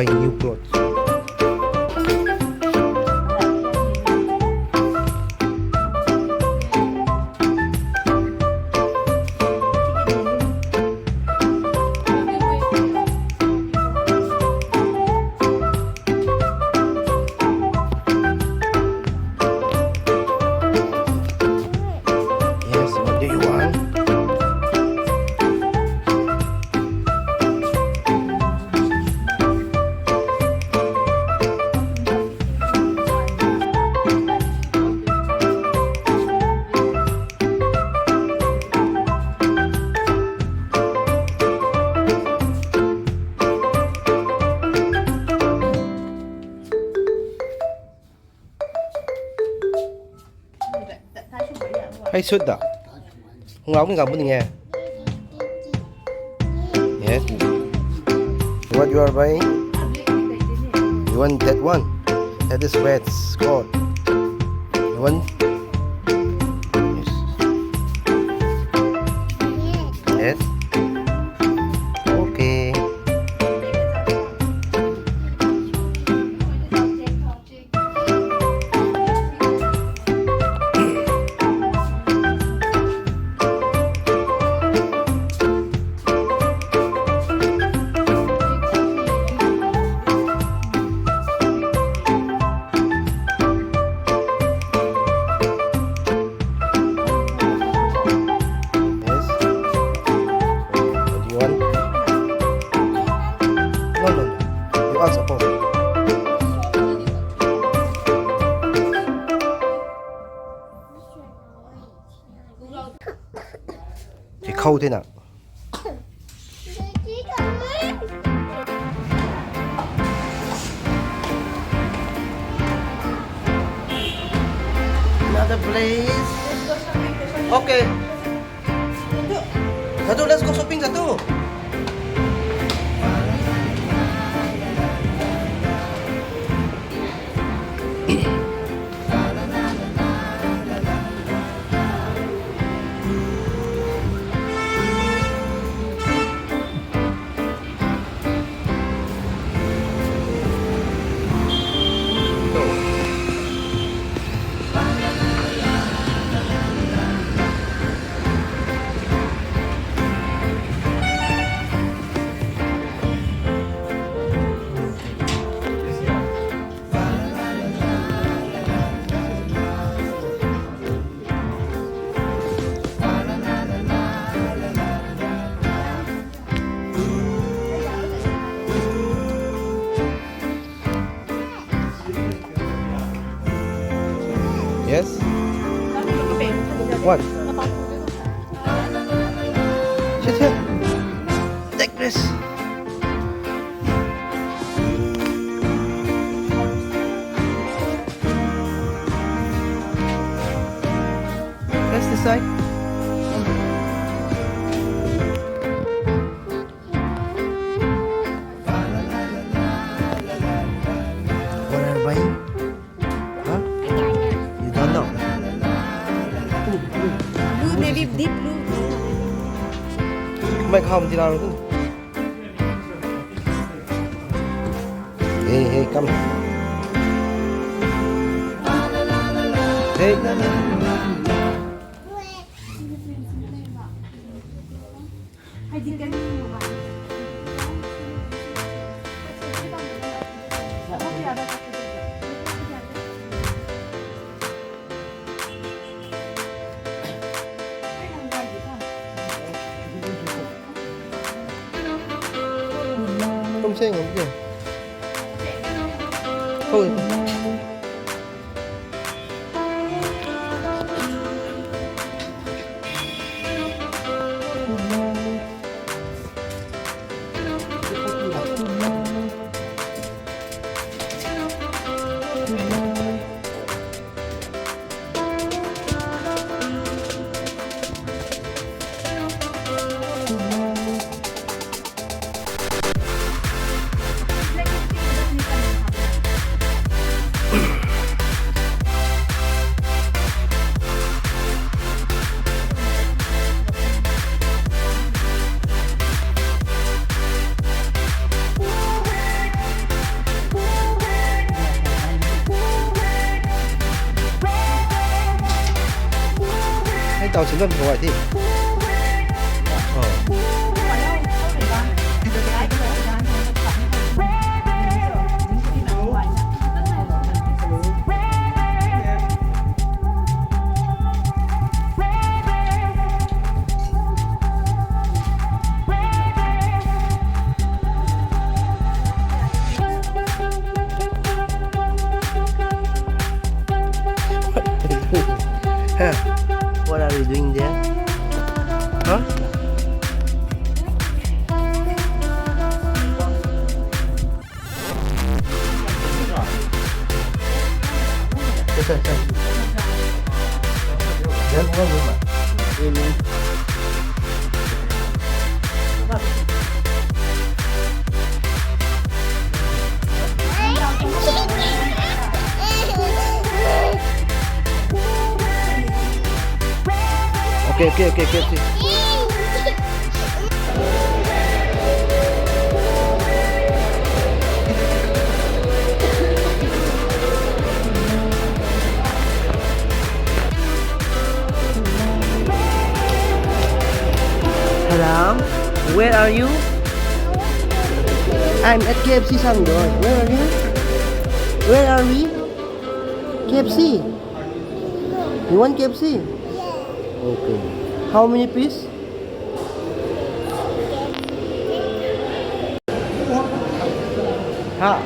buy new clothes. Yes, what do you want? Hay suit à? Không ống gặp bên nghe. Yes. What you are buying? You want that one? That is red Scott. You want? Yes. Yes. Okay. Thì khâu thế nào? Another place. Okay. Satu, let's go shopping satu. Yes. What? Sit here. Take this. Press this side. What are you buying? Huh? You don't know. Blue, maybe deep blue. Mày không thì nào nữa. Hey, hey, come. Hey. Không xem không kìa. Thôi. tàu xin luôn gọi đi. What are you doing there? Huh? Okay, KFC. Hello, where are you? I'm at KFC Sangdor. Where are you? Where are we? KFC. You want KFC? Okay. How many piece? Ha.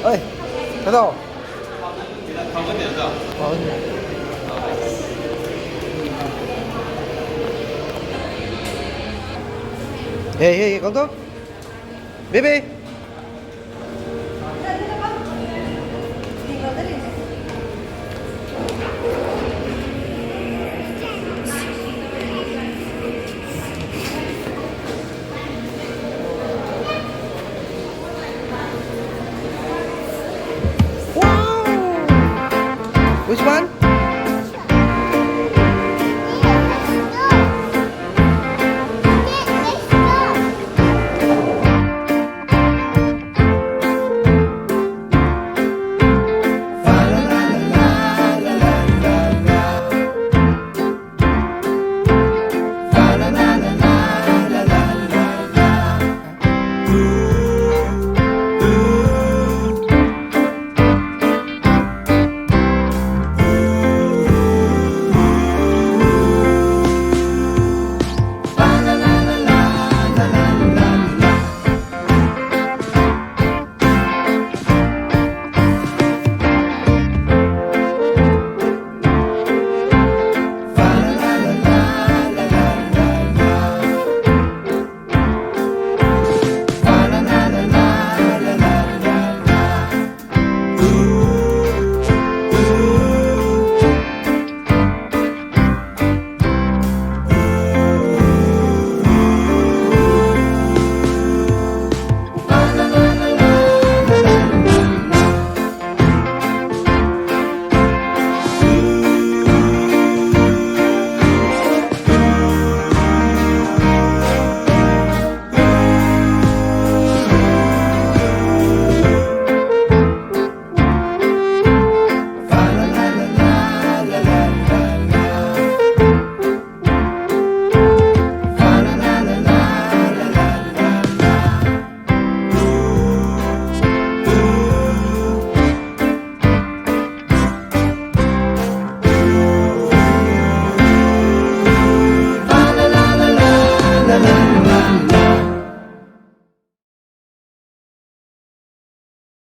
Ơi, thế đâu? Hey, con tốt. Baby. Which one?